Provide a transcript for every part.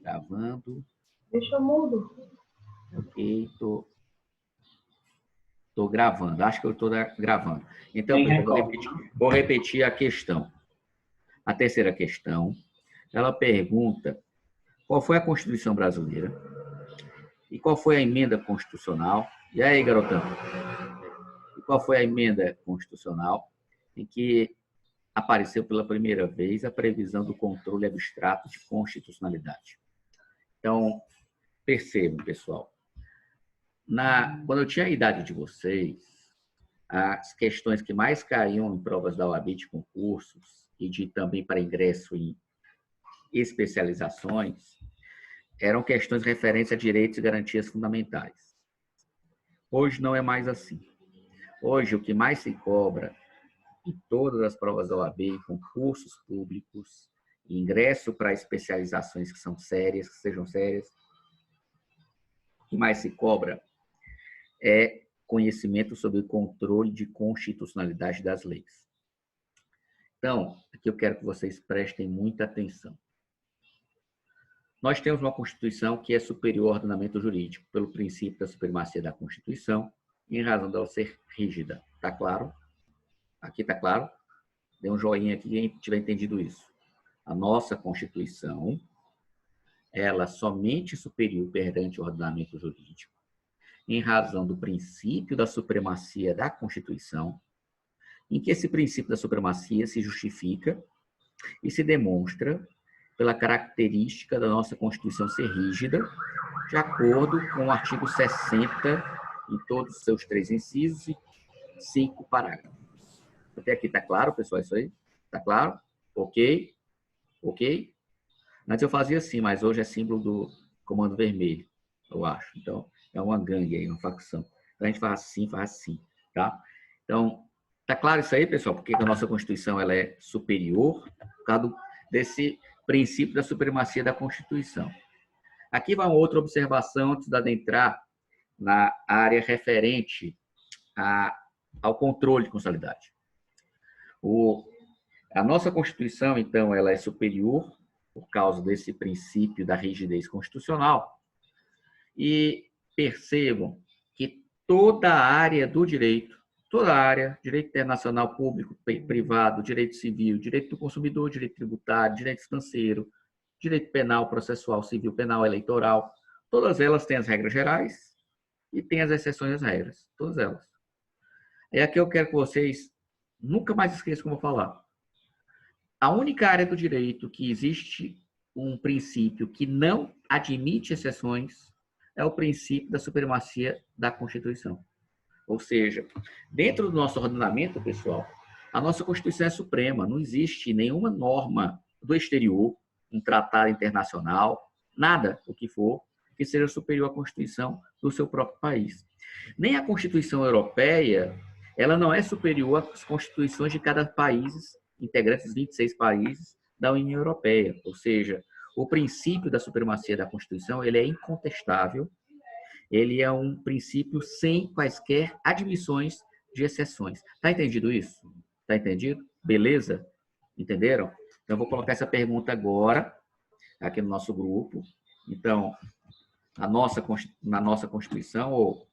Gravando. Deixa mudo. Ok, tô gravando. Acho que eu estou gravando. Então, pessoal, vou repetir a questão. A terceira questão, ela pergunta qual foi a Constituição brasileira e qual foi a emenda constitucional. E aí, garotão? E qual foi a emenda constitucional em que apareceu pela primeira vez a previsão do controle abstrato de constitucionalidade? Então, percebam, pessoal, quando eu tinha a idade de vocês, as questões que mais caíam em provas da OAB de concursos e também para ingresso em especializações eram questões referentes a direitos e garantias fundamentais. Hoje não é mais assim. Hoje, o que mais se cobra em todas as provas da OAB, concursos públicos, ingresso para especializações que são sérias, que sejam sérias, o que mais se cobra é conhecimento sobre o controle de constitucionalidade das leis. Então, aqui eu quero que vocês prestem muita atenção. Nós temos uma Constituição que é superior ao ordenamento jurídico pelo princípio da supremacia da Constituição, em razão dela ser rígida. Está claro? Aqui está claro? Dê um joinha aqui quem tiver entendido isso. A nossa Constituição, ela é somente superior perante o ordenamento jurídico, em razão do princípio da supremacia da Constituição, em que esse princípio da supremacia se justifica e se demonstra pela característica da nossa Constituição ser rígida, de acordo com o artigo 60, em todos os seus 3 incisos e 5 parágrafos. Até aqui está claro, pessoal, isso aí? Está claro? Ok? Ok? Antes eu fazia assim, mas hoje é símbolo do Comando Vermelho, eu acho. Então, é uma gangue aí, uma facção. Então, a gente faz assim, tá? Então, tá claro isso aí, pessoal? Porque a nossa Constituição ela é superior por causa desse princípio da supremacia da Constituição. Aqui vai uma outra observação antes de adentrar na área referente ao controle de constitucionalidade. A nossa Constituição, então, ela é superior por causa desse princípio da rigidez constitucional. E percebam que toda a área do direito, toda a área, direito internacional, público, privado, direito civil, direito do consumidor, direito tributário, direito financeiro, direito penal, processual, civil, penal, eleitoral, todas elas têm as regras gerais e têm as exceções às regras, todas elas. É aqui eu quero que vocês nunca mais esqueçam como eu vou falar. A única área do direito que existe um princípio que não admite exceções é o princípio da supremacia da Constituição. Ou seja, dentro do nosso ordenamento, pessoal, a nossa Constituição é suprema, não existe nenhuma norma do exterior, um tratado internacional, nada, o que for, que seja superior à Constituição do seu próprio país. Nem a Constituição Europeia, ela não é superior às constituições de cada país, integrantes dos 26 países da União Europeia. Ou seja, o princípio da supremacia da Constituição ele é incontestável, ele é um princípio sem quaisquer admissões de exceções. Está entendido isso? Está entendido? Beleza? Entenderam? Então, eu vou colocar essa pergunta agora, aqui no nosso grupo. Então, na nossa Constituição, ou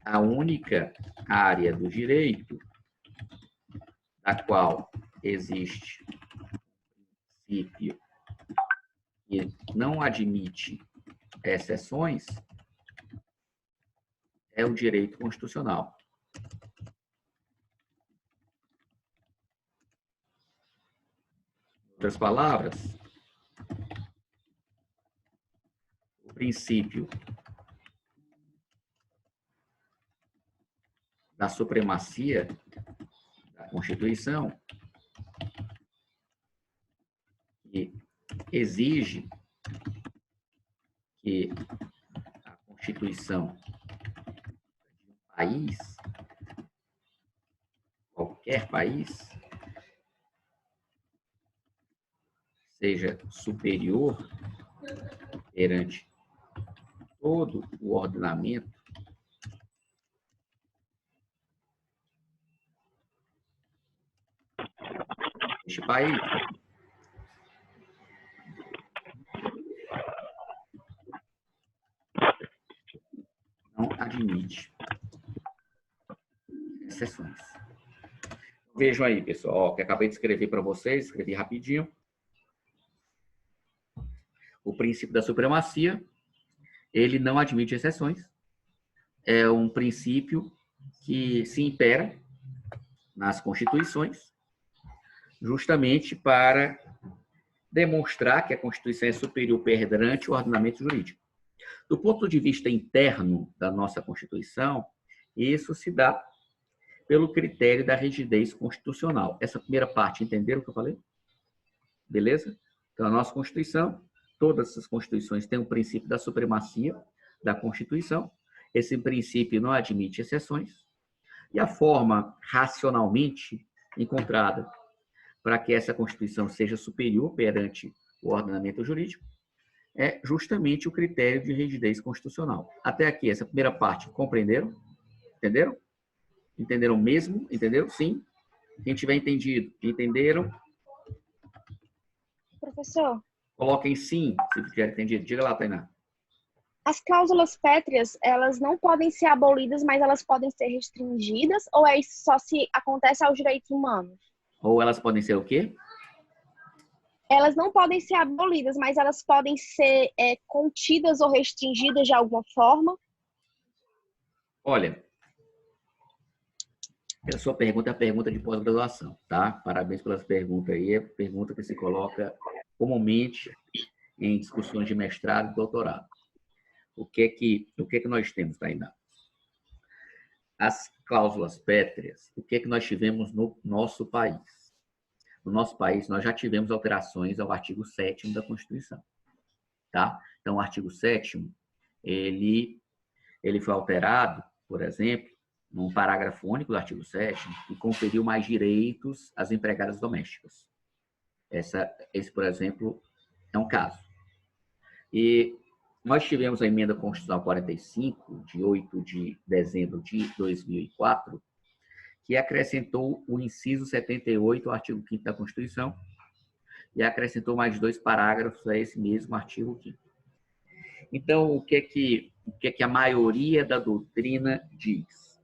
a única área do direito da qual existe um princípio que não admite exceções é o direito constitucional. Em outras palavras, o princípio da supremacia da Constituição que exige que a Constituição de um país, qualquer país, seja superior perante todo o ordenamento deste país. admite exceções. Vejam aí, pessoal, ó, que acabei de escrever para vocês, escrevi rapidinho. O princípio da supremacia, ele não admite exceções. É um princípio que se impera nas constituições, justamente para demonstrar que a Constituição é superior perante o ordenamento jurídico. Do ponto de vista interno da nossa Constituição, isso se dá pelo critério da rigidez constitucional. Essa primeira parte, entenderam o que eu falei? Beleza? Então, a nossa Constituição, todas essas constituições têm o princípio da supremacia da Constituição. Esse princípio não admite exceções. E a forma racionalmente encontrada para que essa Constituição seja superior perante o ordenamento jurídico é justamente o critério de rigidez constitucional. Até aqui, essa primeira parte, compreenderam? Entenderam? Entenderam mesmo? Entenderam? Sim. Quem tiver entendido, entenderam? Professor, Coloquem sim, se tiver entendido. Diga lá, Tainá. as cláusulas pétreas, elas não podem ser abolidas, mas elas podem ser restringidas? Ou é isso só se acontece aos direitos humanos? Ou elas podem ser o quê? Elas não podem ser abolidas, mas elas podem ser contidas ou restringidas de alguma forma? Olha, a sua pergunta é a pergunta de pós-graduação, tá? Parabéns pelas perguntas aí. É a pergunta que se coloca comumente em discussões de mestrado e doutorado. O que é que nós temos, Tainá? As cláusulas pétreas, o que é que nós tivemos no nosso país? No nosso país, nós já tivemos alterações ao artigo 7º da Constituição, tá? Então, o artigo 7º, ele foi alterado, por exemplo, num parágrafo único do artigo 7º, e conferiu mais direitos às empregadas domésticas. Esse, por exemplo, é um caso. E nós tivemos a emenda constitucional 45, de 8 de dezembro de 2004, que acrescentou o inciso 78 ao artigo 5º da Constituição e acrescentou mais 2 parágrafos a esse mesmo artigo 5º. Então, o que é que a maioria da doutrina diz?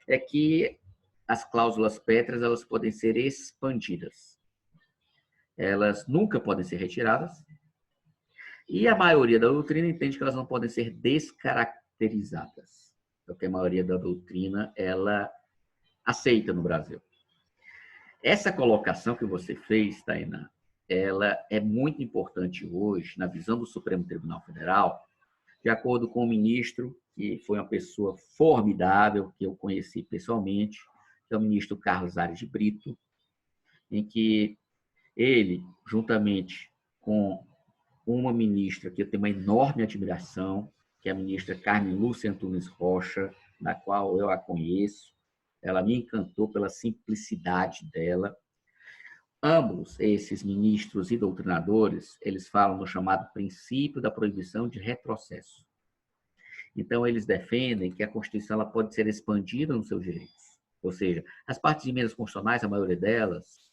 É que as cláusulas pétreas, elas podem ser expandidas. Elas nunca podem ser retiradas. E a maioria da doutrina entende que elas não podem ser descaracterizadas. Porque a maioria da doutrina, ela aceita no Brasil. Essa colocação que você fez, Tainá, ela é muito importante hoje, na visão do Supremo Tribunal Federal, de acordo com o ministro, que foi uma pessoa formidável, que eu conheci pessoalmente, que é o ministro Carlos Aires de Brito, em que ele, juntamente com uma ministra que eu tenho uma enorme admiração, que é a ministra Carmen Lúcia Antunes Rocha, da qual eu a conheço, ela me encantou pela simplicidade dela. Ambos esses ministros e doutrinadores, eles falam no chamado princípio da proibição de retrocesso. Então, eles defendem que a Constituição ela pode ser expandida nos seus direitos. Ou seja, as partes de emendas constitucionais, a maioria delas,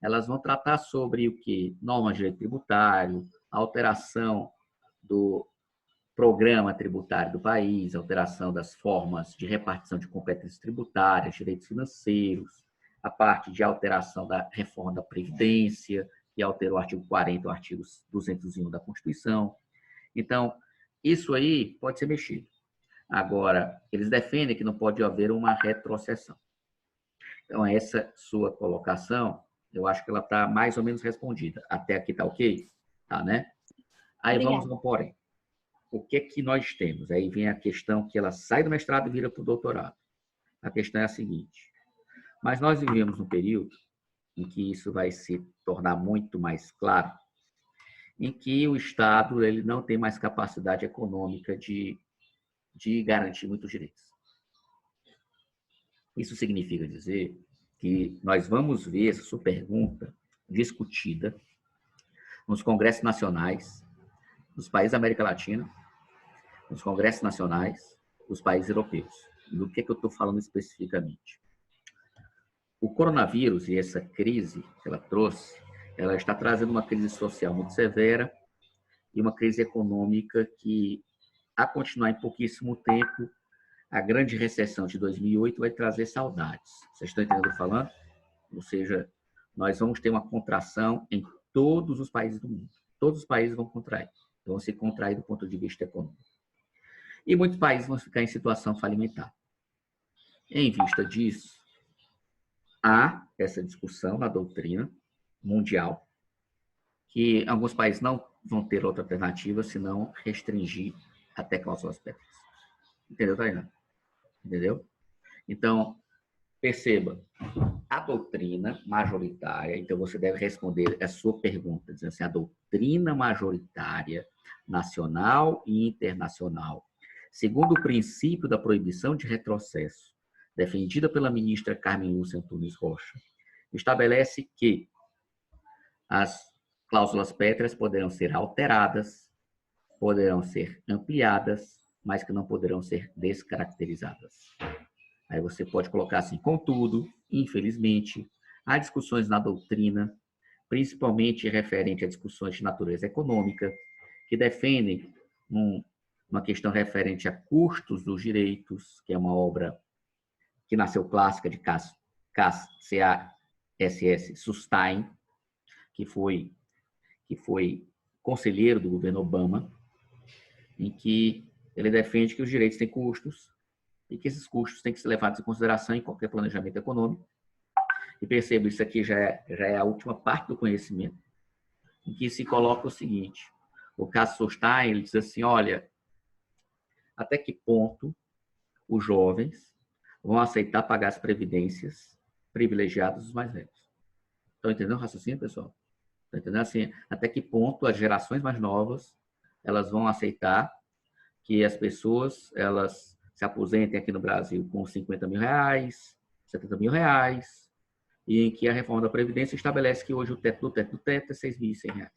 elas vão tratar sobre o que? Normas de direito tributário, alteração do programa tributário do país, alteração das formas de repartição de competências tributárias, direitos financeiros, a parte de alteração da reforma da Previdência, que alterou o artigo 40 e o artigo 201 da Constituição. Então, isso aí pode ser mexido. Agora, eles defendem que não pode haver uma retrocessão. Então, essa sua colocação, eu acho que ela está mais ou menos respondida. Até aqui está ok? Tá, né? Aí Obrigada. vamos ao porém. O que é que nós temos? Aí vem a questão que ela sai do mestrado e vira para o doutorado. A questão é a seguinte. Mas nós vivemos um período em que isso vai se tornar muito mais claro, em que o Estado ele não tem mais capacidade econômica de garantir muitos direitos. Isso significa dizer que nós vamos ver essa sua pergunta discutida nos congressos nacionais dos países da América Latina, nos congressos nacionais dos países europeus. Do que eu estou falando especificamente? O coronavírus e essa crise que ela trouxe, ela está trazendo uma crise social muito severa e uma crise econômica que, a continuar em pouquíssimo tempo, a grande recessão de 2008 vai trazer saudades. Vocês estão entendendo o que eu estou falando? Ou seja, nós vamos ter uma contração em todos os países do mundo. Todos os países vão contrair. Vão se contrair do ponto de vista econômico. E muitos países vão ficar em situação falimentar. Em vista disso, há essa discussão na doutrina mundial que alguns países não vão ter outra alternativa senão restringir até cláusulas pétreas. Entendeu, Tainá? Entendeu? Então, perceba, a doutrina majoritária, então você deve responder a sua pergunta, dizendo assim, a doutrina majoritária, nacional e internacional, segundo o princípio da proibição de retrocesso, defendida pela ministra Carmen Lúcia Antunes Rocha, estabelece que as cláusulas pétreas poderão ser alteradas, poderão ser ampliadas, mas que não poderão ser descaracterizadas. Aí você pode colocar assim, contudo, infelizmente, há discussões na doutrina, principalmente referente a discussões de natureza econômica, que defendem uma questão referente a custos dos direitos, que é uma obra que nasceu clássica de C.A.S.S. Sustain, que foi conselheiro do governo Obama, em que ele defende que os direitos têm custos e que esses custos têm que ser levados em consideração em qualquer planejamento econômico. E percebo, isso aqui já é a última parte do conhecimento, em que se coloca o seguinte, o caso Sustain, ele diz assim, olha, até que ponto os jovens vão aceitar pagar as previdências privilegiadas dos mais velhos? Estão entendendo o raciocínio, pessoal? Estão entendendo assim, até que ponto as gerações mais novas elas vão aceitar que as pessoas elas se aposentem aqui no Brasil com 50 mil reais, 70 mil reais, e em que a reforma da Previdência estabelece que hoje o teto do teto é R$6.100.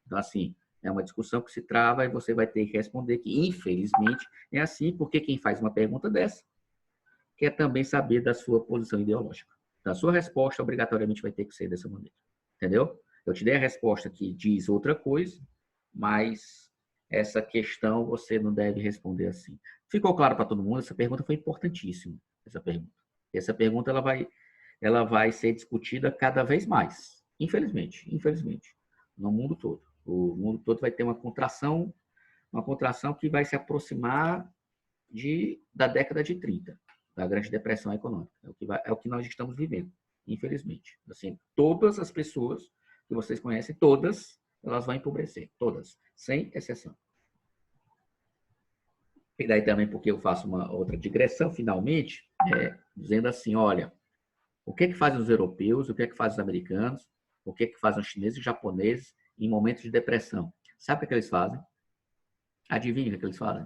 Então, assim, é uma discussão que se trava e você vai ter que responder que, infelizmente, é assim, porque quem faz uma pergunta dessa quer também saber da sua posição ideológica. Então, a sua resposta obrigatoriamente vai ter que ser dessa maneira. Entendeu? Eu te dei a resposta que diz outra coisa, mas essa questão você não deve responder assim. Ficou claro para todo mundo? Essa pergunta foi importantíssima. Essa pergunta ela vai ser discutida cada vez mais. Infelizmente, no mundo todo. O mundo todo vai ter uma contração que vai se aproximar da década de 30, da Grande Depressão Econômica. É o que nós estamos vivendo, infelizmente. Assim, todas as pessoas que vocês conhecem, todas, elas vão empobrecer. Todas, sem exceção. E daí também porque eu faço uma outra digressão, finalmente, dizendo assim, olha, o que fazem os europeus, o que fazem os americanos, o que fazem os chineses e os japoneses em momentos de depressão? Sabe o que eles fazem? Adivinha o que eles fazem?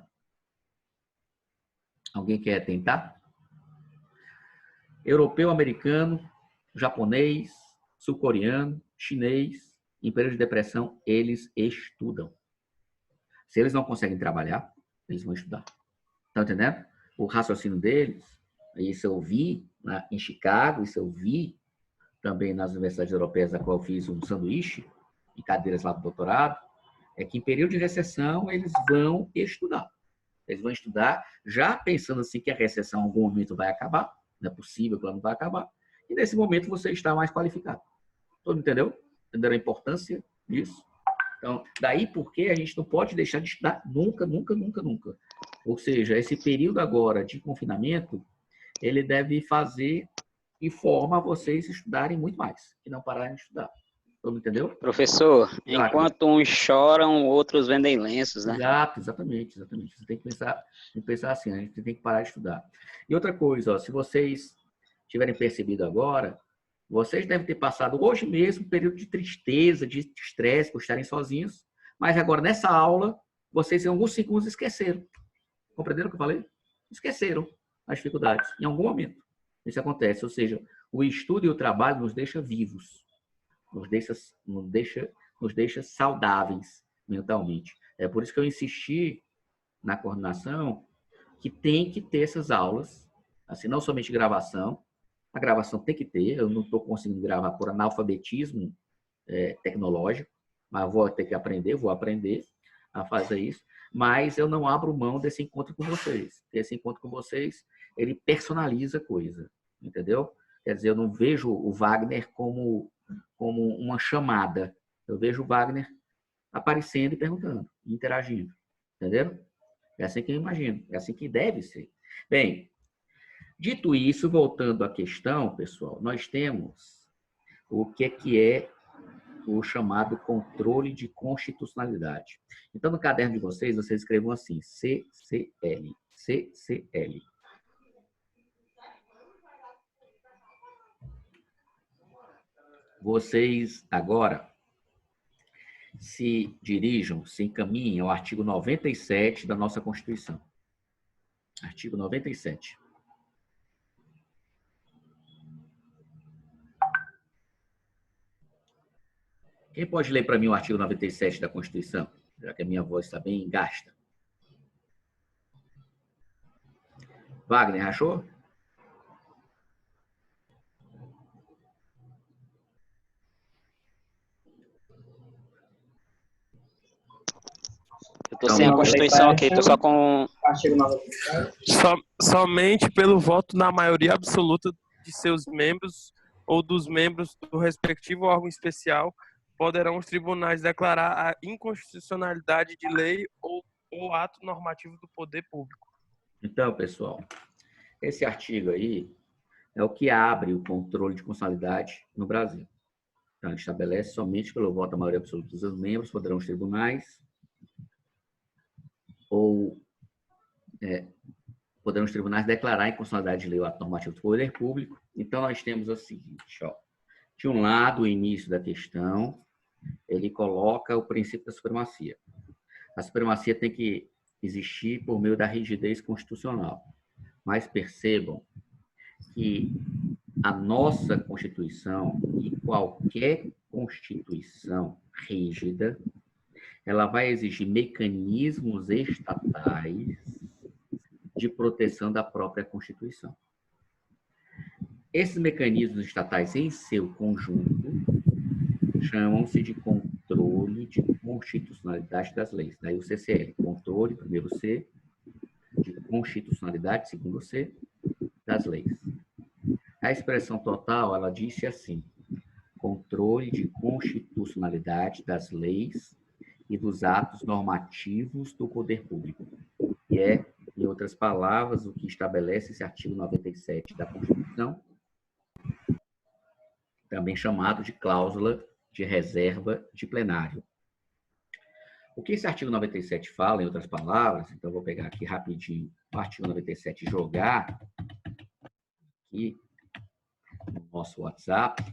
Alguém quer tentar? Europeu, americano, japonês, sul-coreano, chinês, em período de depressão, eles estudam. Se eles não conseguem trabalhar, eles vão estudar. Estão entendendo? O raciocínio deles, isso eu vi em Chicago, isso eu vi também nas universidades europeias, da qual eu fiz um sanduíche, em cadeiras lá do doutorado, é que em período de recessão eles vão estudar. Eles vão estudar já pensando assim que a recessão em algum momento vai acabar, não é possível que ela não vai acabar, e nesse momento você está mais qualificado. Todo entendeu? Entenderam a importância disso? Então, daí porque a gente não pode deixar de estudar nunca, nunca, nunca, nunca. Ou seja, esse período agora de confinamento, ele deve fazer de forma a vocês estudarem muito mais, e não pararem de estudar. Todo entendeu? Professor, enquanto uns choram, outros vendem lenços, né? Exatamente. Você tem que pensar assim, a gente tem que parar de estudar. E outra coisa, ó, se vocês tiverem percebido agora, vocês devem ter passado hoje mesmo um período de tristeza, de estresse, por estarem sozinhos, mas agora nessa aula, vocês em alguns segundos esqueceram. Compreenderam o que eu falei? Esqueceram as dificuldades, em algum momento. Isso acontece, ou seja, o estudo e o trabalho nos deixa vivos, nos deixa saudáveis mentalmente. É por isso que eu insisti na coordenação que tem que ter essas aulas, assim, não somente gravação, a gravação tem que ter, eu não estou conseguindo gravar por analfabetismo tecnológico, mas vou ter que aprender, a fazer isso, mas eu não abro mão desse encontro com vocês. Esse encontro com vocês, ele personaliza a coisa, entendeu? Quer dizer, eu não vejo o Wagner como uma chamada. Eu vejo o Wagner aparecendo e perguntando, interagindo, entendeu? É assim que eu imagino, é assim que deve ser. Bem, dito isso, voltando à questão, pessoal, nós temos o que é o chamado controle de constitucionalidade. Então, no caderno de vocês escrevam assim, CCL, CCL. Vocês agora se dirijam, se encaminhem ao artigo 97 da nossa Constituição. Artigo 97. Quem pode ler para mim o artigo 97 da Constituição? Já que a minha voz está bem gasta. Wagner, achou? Eu estou sem a Constituição aqui, estou só com... Somente pelo voto na maioria absoluta de seus membros ou dos membros do respectivo órgão especial poderão os tribunais declarar a inconstitucionalidade de lei ou ato normativo do poder público. Então, pessoal, esse artigo aí é o que abre o controle de constitucionalidade no Brasil. Então, ele estabelece somente pelo voto da maioria absoluta dos seus membros poderão os tribunais poderão os tribunais declarar a inconstitucionalidade de lei ou ato normativo do poder público. Então, nós temos o seguinte, ó. De um lado, o início da questão, ele coloca o princípio da supremacia. A supremacia tem que existir por meio da rigidez constitucional. Mas percebam que a nossa Constituição e qualquer Constituição rígida, ela vai exigir mecanismos estatais de proteção da própria Constituição. Esses mecanismos estatais, em seu conjunto, chamam-se de controle de constitucionalidade das leis. Daí o CCL, controle, primeiro C, de constitucionalidade, segundo C, das leis. A expressão total, ela disse assim, controle de constitucionalidade das leis e dos atos normativos do poder público. E é, em outras palavras, o que estabelece esse artigo 97 da Constituição, também chamado de cláusula de reserva de plenário. O que esse artigo 97 fala, em outras palavras, então eu vou pegar aqui rapidinho o artigo 97 e jogar aqui no nosso WhatsApp.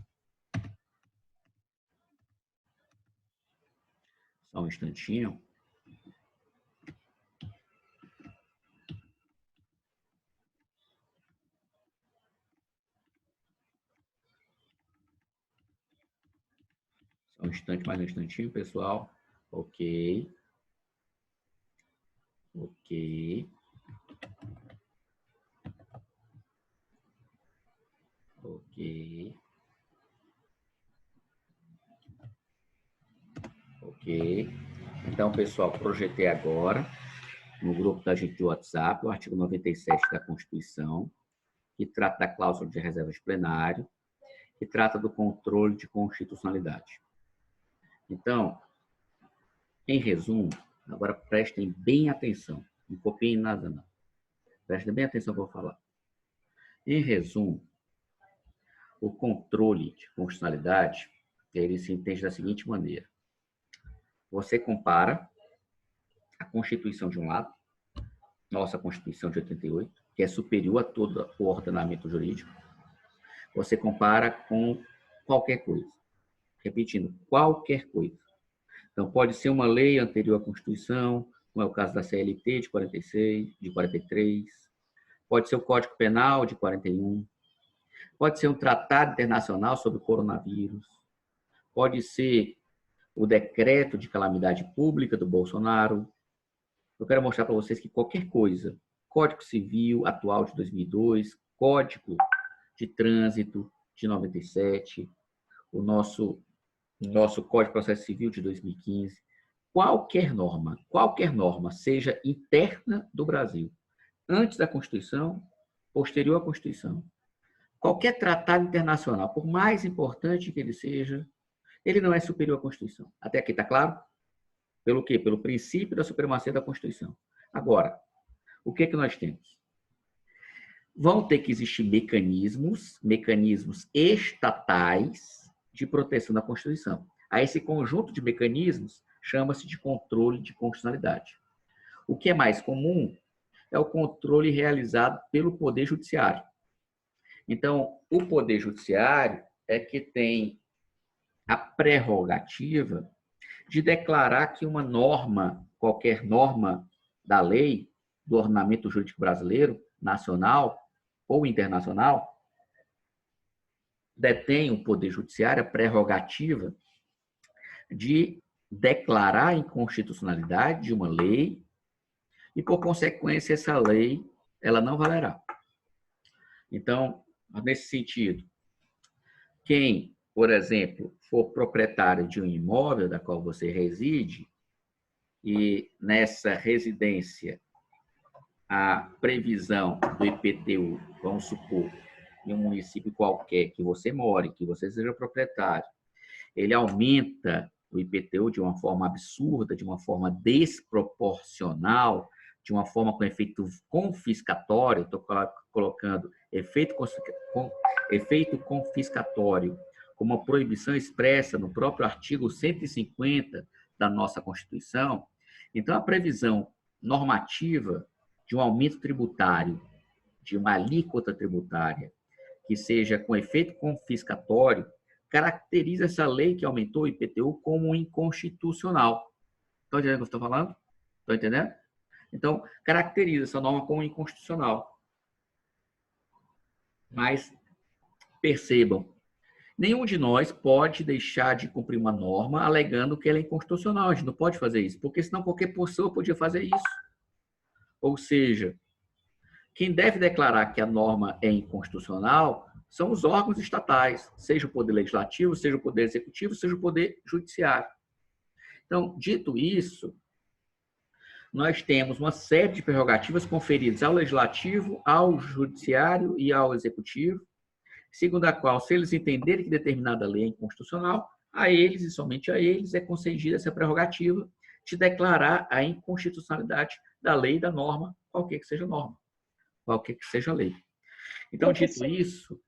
Só um instantinho. Só um instante, mais um instantinho, pessoal. Ok. Ok. Ok. Ok. Então, pessoal, projetei agora no grupo da gente de WhatsApp o artigo 97 da Constituição, que trata da cláusula de reserva de plenário, que trata do controle de constitucionalidade. Então, em resumo, agora prestem bem atenção, não copiem nada não. Prestem bem atenção no que eu vou falar. Em resumo, o controle de constitucionalidade, ele se entende da seguinte maneira. Você compara a Constituição de um lado, nossa Constituição de 88, que é superior a todo o ordenamento jurídico. Você compara com qualquer coisa. Repetindo, qualquer coisa. Então, pode ser uma lei anterior à Constituição, como é o caso da CLT de 46, de 43. Pode ser o Código Penal de 41. Pode ser um tratado internacional sobre o coronavírus. Pode ser o decreto de calamidade pública do Bolsonaro. Eu quero mostrar para vocês que qualquer coisa, Código Civil atual de 2002, Código de Trânsito de 97, o nosso Código de Processo Civil de 2015, qualquer norma, seja interna do Brasil, antes da Constituição, posterior à Constituição, qualquer tratado internacional, por mais importante que ele seja, ele não é superior à Constituição. Até aqui está claro? Pelo quê? Pelo princípio da supremacia da Constituição. Agora, o que nós temos? Vão ter que existir mecanismos estatais de proteção da Constituição. A esse conjunto de mecanismos chama-se de controle de constitucionalidade. O que é mais comum é o controle realizado pelo Poder Judiciário. Então, o Poder Judiciário é que tem a prerrogativa de declarar que uma norma, qualquer norma da lei, do ordenamento jurídico brasileiro, nacional ou internacional, detém o Poder Judiciário a prerrogativa de declarar a inconstitucionalidade de uma lei e, por consequência, essa lei ela não valerá. Então, nesse sentido, quem, por exemplo, for proprietário de um imóvel da qual você reside e nessa residência a previsão do IPTU, vamos supor, em um município qualquer que você more, que você seja proprietário, ele aumenta o IPTU de uma forma absurda, de uma forma desproporcional, de uma forma com efeito confiscatório, estou colocando efeito confiscatório como uma proibição expressa no próprio artigo 150 da nossa Constituição. Então, a previsão normativa de um aumento tributário, de uma alíquota tributária, que seja com efeito confiscatório, caracteriza essa lei que aumentou o IPTU como inconstitucional. Estão entendendo o que eu estou falando? Estão entendendo? Então, caracteriza essa norma como inconstitucional. Mas, percebam, nenhum de nós pode deixar de cumprir uma norma alegando que ela é inconstitucional. A gente não pode fazer isso, porque senão qualquer pessoa podia fazer isso. Ou seja, quem deve declarar que a norma é inconstitucional são os órgãos estatais, seja o Poder Legislativo, seja o Poder Executivo, seja o Poder Judiciário. Então, dito isso, nós temos uma série de prerrogativas conferidas ao Legislativo, ao Judiciário e ao Executivo, segundo a qual, se eles entenderem que determinada lei é inconstitucional, a eles e somente a eles é concedida essa prerrogativa de declarar a inconstitucionalidade da lei e da norma, qualquer que seja a norma, qualquer que seja a lei. Então, dito isso,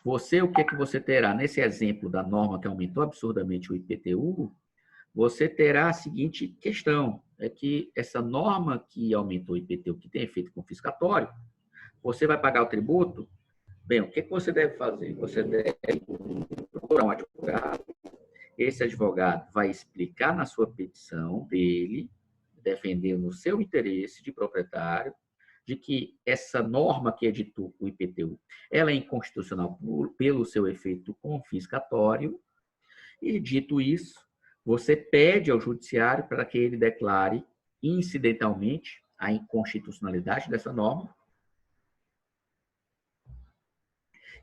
o que é que você terá? Nesse exemplo da norma que aumentou absurdamente o IPTU, você terá a seguinte questão, é que essa norma que aumentou o IPTU, que tem efeito confiscatório, você vai pagar o tributo. Bem, o que você deve fazer? Você deve procurar um advogado. Esse advogado vai explicar na sua petição dele, defendendo o seu interesse de proprietário, de que essa norma que editou o IPTU, ela é inconstitucional pelo seu efeito confiscatório. E, dito isso, você pede ao judiciário para que ele declare incidentalmente a inconstitucionalidade dessa norma.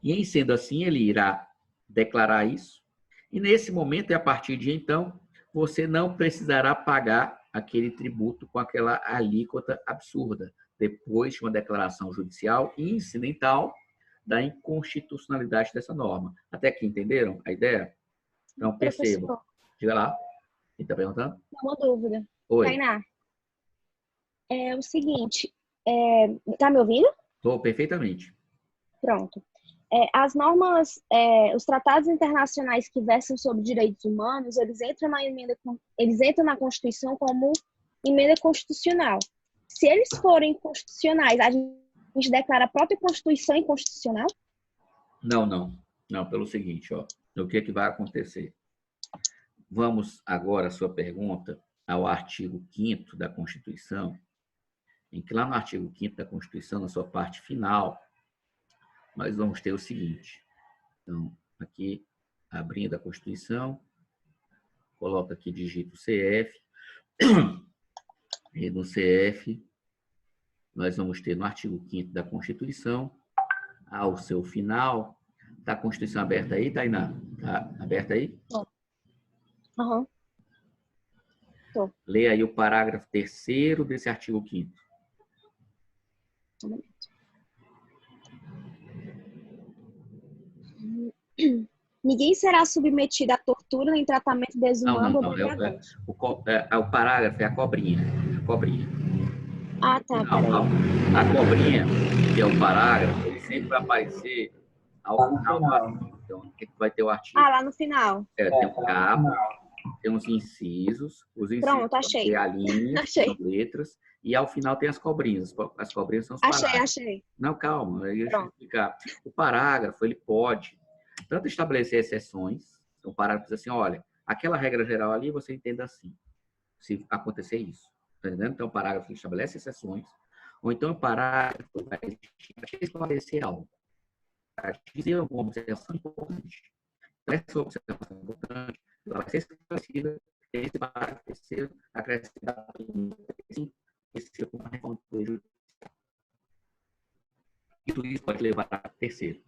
E, em sendo assim, ele irá declarar isso. E, nesse momento, e a partir de então, você não precisará pagar aquele tributo com aquela alíquota absurda, depois de uma declaração judicial incidental da inconstitucionalidade dessa norma. Até aqui, entenderam a ideia? Então, percebam. Diga lá. Quem está perguntando? Uma dúvida. Oi. Tainá, é o seguinte, tá me ouvindo? Estou perfeitamente. Pronto. As normas, os tratados internacionais que versam sobre direitos humanos, eles entram na Constituição como emenda constitucional. Se eles forem constitucionais, a gente declara a própria Constituição inconstitucional? Não, pelo seguinte, ó, o que é que vai acontecer? Vamos agora, a sua pergunta, ao artigo 5º da Constituição, em que lá no artigo 5º da Constituição, na sua parte final, nós vamos ter o seguinte. Então, aqui, abrindo a Constituição, coloca aqui, digita o CF, e no CF, nós vamos ter no artigo 5º da Constituição, ao seu final, está a Constituição aberta aí, Tainá? Está aberta aí? Uhum. Tô. Lê aí o parágrafo 3º desse artigo 5º. Ninguém será submetido à tortura nem tratamento desumano ou Não. degradante. O parágrafo é a cobrinha. A cobrinha. Ah, tá, peraí. A cobrinha, que é o parágrafo, ele sempre vai aparecer ao final do artigo. Então, o que vai ter o artigo? Ah, lá no final. Tem um cabo, tem uns incisos. Os incisos Pronto, achei. tem a linha, Achei. as letras. E ao final tem as cobrinhas. As cobrinhas são os parágrafos. Achei. Não, calma, deixa eu explicar. O parágrafo, ele pode tanto estabelecer exceções. Então, o parágrafo diz assim, olha, aquela regra geral ali você entenda assim, se acontecer isso. Tá entendendo? Então, o parágrafo ele estabelece exceções. Ou então, o parágrafo vai esclarecer algo. Para dizer alguma observação importante. Então, essa observação importante ela vai ser esclarecida. Esse parágrafo terceiro acrescentado esse uma reforma do judiciário. E tudo isso pode levar a terceiro.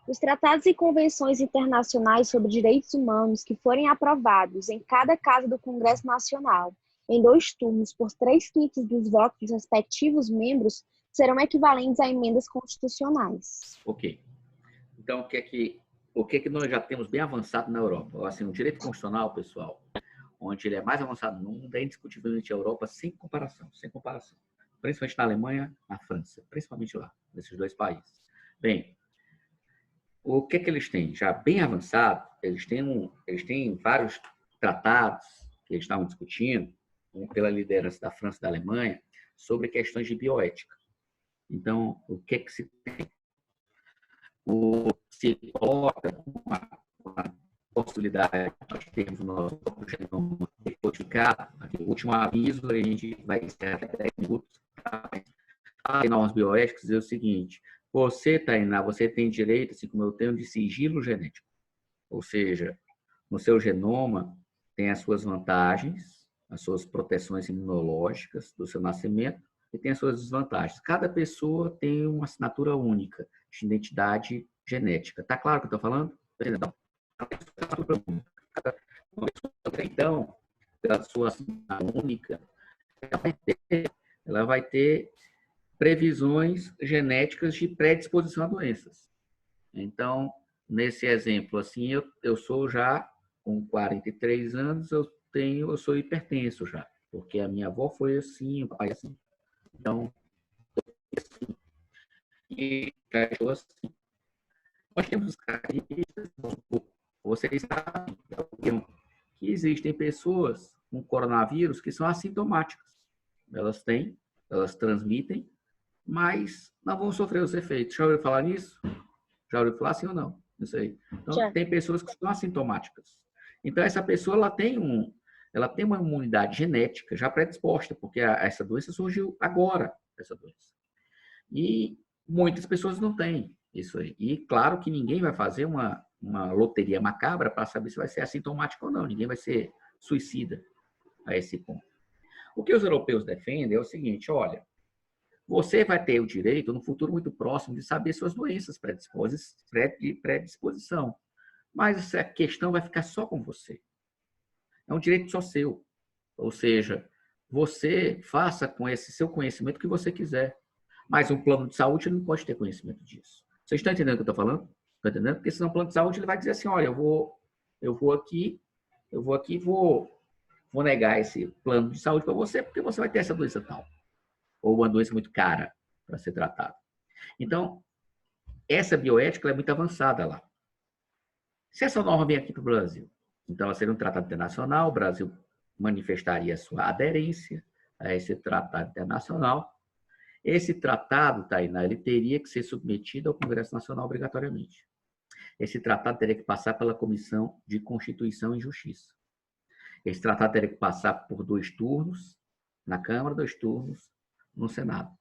Os tratados e convenções internacionais sobre direitos humanos que forem aprovados em cada casa do Congresso Nacional, em 2 turnos por 3/5 dos votos dos respectivos membros, serão equivalentes a emendas constitucionais. Ok. Então, o que é que nós já temos bem avançado na Europa? Assim, o direito constitucional, pessoal, onde ele é mais avançado no mundo, é indiscutivelmente a Europa, sem comparação. Principalmente na Alemanha, na França, principalmente lá, nesses 2 países. Bem, o que é que eles têm? Já bem avançado, eles têm vários tratados que eles estavam discutindo, pela liderança da França e da Alemanha, sobre questões de bioética. Então, o que é que se tem? Se coloca uma possibilidade, nós temos o nosso genoma decodificado, o último aviso, a gente vai encerrar até 10 minutos. As normas bioéticas diz o seguinte, você, Tainá, você tem direito, assim como eu tenho, de sigilo genético. Ou seja, no seu genoma tem as suas vantagens, as suas proteções imunológicas do seu nascimento e tem as suas desvantagens. Cada pessoa tem uma assinatura única de identidade genética. Tá claro o que eu estou falando? Então, pela sua assinatura única, ela vai ter previsões genéticas de predisposição a doenças. Então, nesse exemplo, assim, eu sou já com 43 anos, eu sou hipertenso já, porque a minha avó foi assim, o pai assim. Então, assim, e cachorro assim. Nós temos características, vocês sabem que existem pessoas com coronavírus que são assintomáticas. Elas transmitem, mas não vão sofrer os efeitos. Já ouviu falar nisso? Já ouviu falar sim ou não? Isso aí. Então, tem pessoas que são assintomáticas. Então, essa pessoa ela tem uma imunidade genética já predisposta, porque essa doença surgiu agora, essa doença. E muitas pessoas não têm isso aí. E claro que ninguém vai fazer uma loteria macabra para saber se vai ser assintomático ou não. Ninguém vai ser suicida a esse ponto. O que os europeus defendem é o seguinte, olha, você vai ter o direito, no futuro muito próximo, de saber suas doenças de predisposição. Mas essa questão vai ficar só com você. É um direito só seu. Ou seja, você faça com esse seu conhecimento o que você quiser. Mas um plano de saúde não pode ter conhecimento disso. Vocês estão entendendo o que eu estou falando? Estão entendendo? Porque senão o plano de saúde ele vai dizer assim, olha, eu vou aqui vou negar esse plano de saúde para você porque você vai ter essa doença tal. Ou uma doença muito cara para ser tratada. Então, essa bioética é muito avançada lá. Se essa norma vem aqui para o Brasil, então ela seria um tratado internacional, o Brasil manifestaria sua aderência a esse tratado internacional. Esse tratado, Tainá, ele teria que ser submetido ao Congresso Nacional obrigatoriamente. Esse tratado teria que passar pela Comissão de Constituição e Justiça. Esse tratado teria que passar por 2 turnos na Câmara, 2 turnos no Senado.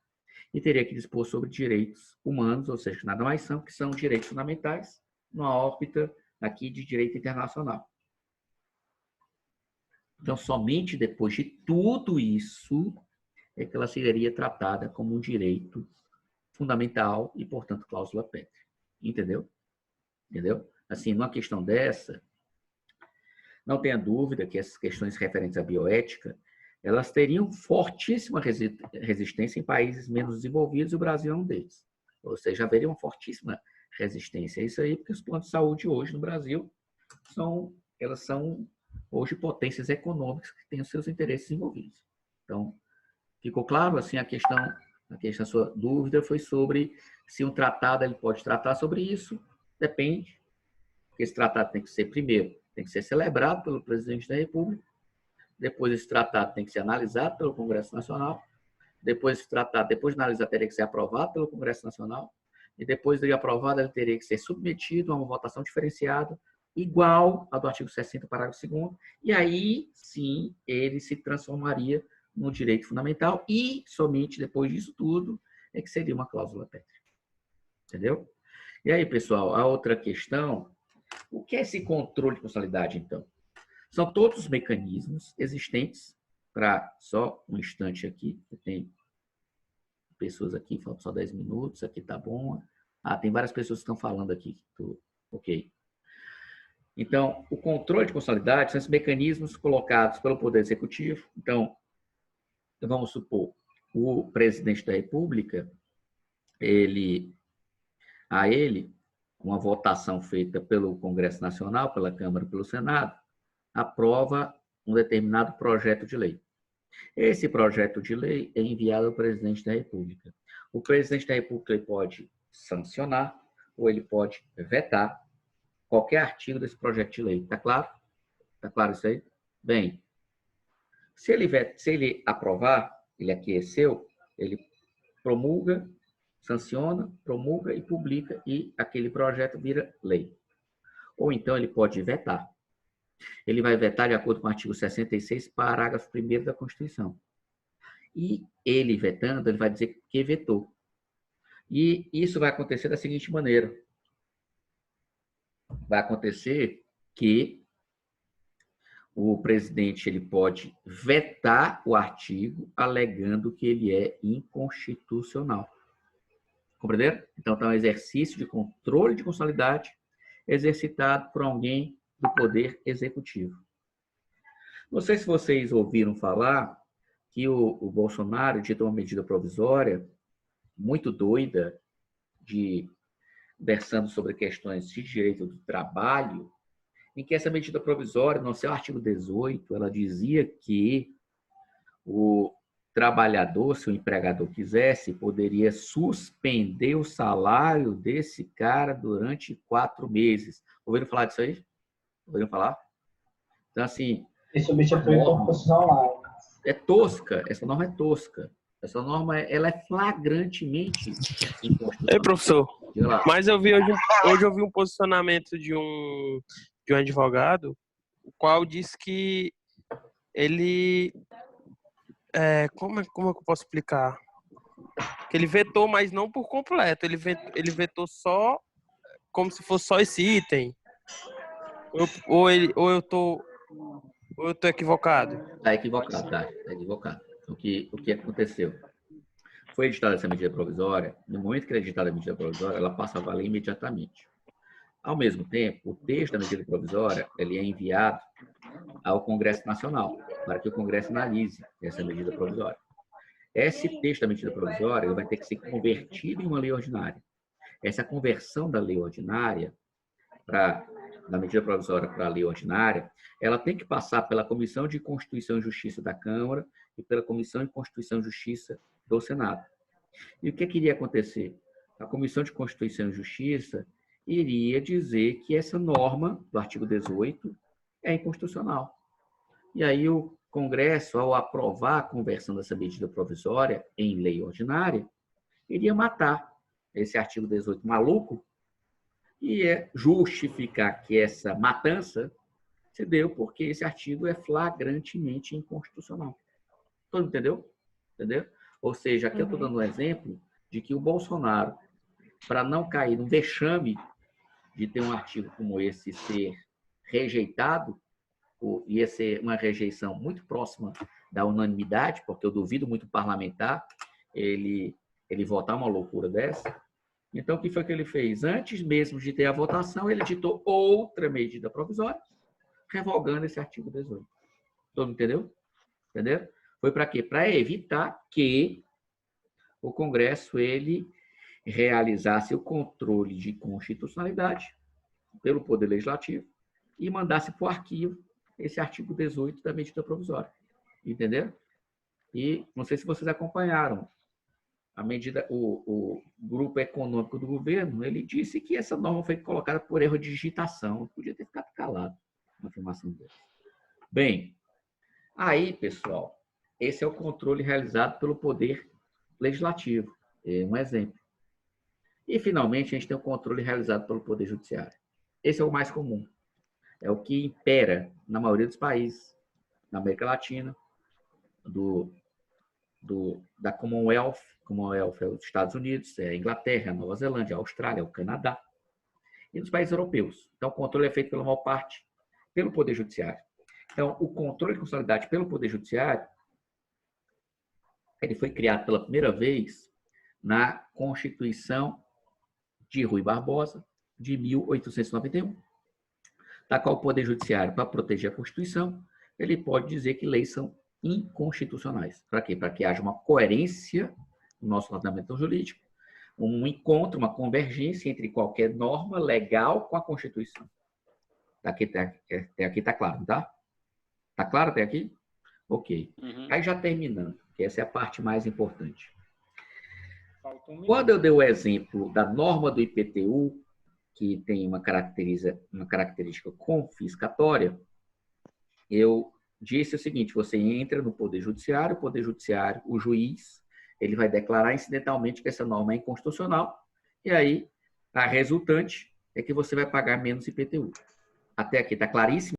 E teria que dispor sobre direitos humanos, ou seja, nada mais são que são direitos fundamentais numa órbita aqui de direito internacional. Então, somente depois de tudo isso é que ela seria tratada como um direito fundamental e, portanto, cláusula pétrea. Entendeu? Entendeu? Assim, numa questão dessa, Não tenha dúvida que essas questões referentes à bioética, elas teriam fortíssima resistência em países menos desenvolvidos, e o Brasil é um deles. Ou seja, haveria uma fortíssima resistência a isso aí, porque os planos de saúde hoje no Brasil elas são hoje potências econômicas que têm os seus interesses envolvidos. Então, ficou claro? Assim, a questão, a sua dúvida foi sobre se um tratado ele pode tratar sobre isso. Depende, porque esse tratado tem que ser, primeiro, tem que ser celebrado pelo presidente da República, depois esse tratado tem que ser analisado pelo Congresso Nacional, depois esse tratado, depois de analisar, teria que ser aprovado pelo Congresso Nacional, e depois de aprovado, ele teria que ser submetido a uma votação diferenciada, igual a do artigo 60, parágrafo 2º, e aí, sim, ele se transformaria no direito fundamental, e somente depois disso tudo é que seria uma cláusula pétrea. Entendeu? E aí, pessoal, a outra questão, o que é esse controle de constitucionalidade, então? São todos os mecanismos existentes, só um instante aqui, tem pessoas aqui, faltam só 10 minutos, aqui tá bom. Tem várias pessoas que estão falando aqui, ok. Então, o controle de constitucionalidade são esses mecanismos colocados pelo Poder Executivo. Então, vamos supor, o presidente da República, uma votação feita pelo Congresso Nacional, pela Câmara e pelo Senado, aprova um determinado projeto de lei. Esse projeto de lei é enviado ao presidente da República. O presidente da República ele pode sancionar ou ele pode vetar qualquer artigo desse projeto de lei. Está claro? Está claro isso aí? Bem, se ele aprovar, ele aqueceu, ele promulga, sanciona, promulga e publica, e aquele projeto vira lei. Ou então ele pode vetar. Ele vai vetar de acordo com o artigo 66, parágrafo 1º da Constituição. E ele vetando, ele vai dizer que vetou. E isso vai acontecer da seguinte maneira. Vai acontecer que o presidente ele pode vetar o artigo alegando que ele é inconstitucional. Compreenderam? Então, é um exercício de controle de constitucionalidade exercitado por alguém do Poder Executivo. Não sei se vocês ouviram falar que o Bolsonaro editou uma medida provisória muito doida, versando sobre questões de direito do trabalho, em que essa medida provisória, no seu artigo 18, ela dizia que o trabalhador, se o empregador quisesse, poderia suspender o salário desse cara durante 4 meses. Ouviram falar disso aí? Ouviram falar? Então, assim... Esse objetivo inconstitucional. É tosca, essa norma é tosca. Essa norma ela é flagrantemente inconstitucional. Ei, professor, mas hoje eu vi um posicionamento de um advogado, o qual diz que ele... como é que eu posso explicar? Que ele vetou, mas não por completo. Ele vetou só como se fosse só esse item. Ou eu tô equivocado? Está equivocado, tá? Está equivocado. O que aconteceu? Foi editada essa medida provisória. No momento que é editada a medida provisória, ela passa a valer imediatamente. Ao mesmo tempo, o texto da medida provisória ele é enviado ao Congresso Nacional, para que o Congresso analise essa medida provisória. Esse texto da medida provisória ele vai ter que ser convertido em uma lei ordinária. Essa conversão da lei ordinária, da medida provisória para a lei ordinária, ela tem que passar pela Comissão de Constituição e Justiça da Câmara e pela Comissão de Constituição e Justiça do Senado. E o que iria acontecer? A Comissão de Constituição e Justiça iria dizer que essa norma do artigo 18 é inconstitucional. E aí o Congresso, ao aprovar a conversão dessa medida provisória em lei ordinária, iria matar esse artigo 18 maluco e justificar que essa matança se deu porque esse artigo é flagrantemente inconstitucional. Todo mundo entendeu? Entendeu? Ou seja, aqui eu estou dando um exemplo de que o Bolsonaro, para não cair no vexame de ter um artigo como esse ser rejeitado, ia ser uma rejeição muito próxima da unanimidade, porque eu duvido muito parlamentar ele votar uma loucura dessa. Então, o que foi que ele fez? Antes mesmo de ter a votação, ele editou outra medida provisória, revogando esse artigo 18. Todo mundo entendeu? Entendeu? Foi para quê? Para evitar que o Congresso ele realizasse o controle de constitucionalidade pelo Poder Legislativo e mandasse para o arquivo esse artigo 18 da medida provisória. Entendeu? E não sei se vocês acompanharam a medida, o grupo econômico do governo, ele disse que essa norma foi colocada por erro de digitação. Podia ter ficado calado na afirmação dele. Bem, aí, pessoal, esse é o controle realizado pelo Poder Legislativo. É um exemplo. E, finalmente, a gente tem o controle realizado pelo Poder Judiciário. Esse é o mais comum. É o que impera na maioria dos países, na América Latina, da Commonwealth. Commonwealth é os Estados Unidos, é a Inglaterra, a Nova Zelândia, a Austrália, o Canadá. E nos países europeus. Então, o controle é feito pela maior parte pelo Poder Judiciário. Então, o controle de constitucionalidade pelo Poder Judiciário, ele foi criado pela primeira vez na Constituição de Rui Barbosa, de 1891, da qual o Poder Judiciário, para proteger a Constituição, ele pode dizer que leis são inconstitucionais. Para quê? Para que haja uma coerência no nosso ordenamento jurídico, um encontro, uma convergência entre qualquer norma legal com a Constituição. Até aqui está claro, tá? Está claro até aqui? Ok. Aí já terminando, que essa é a parte mais importante. Quando eu dei o exemplo da norma do IPTU, que tem uma característica confiscatória, eu disse o seguinte: você entra no Poder Judiciário, o juiz, ele vai declarar incidentalmente que essa norma é inconstitucional, e aí a resultante é que você vai pagar menos IPTU. Até aqui está claríssimo?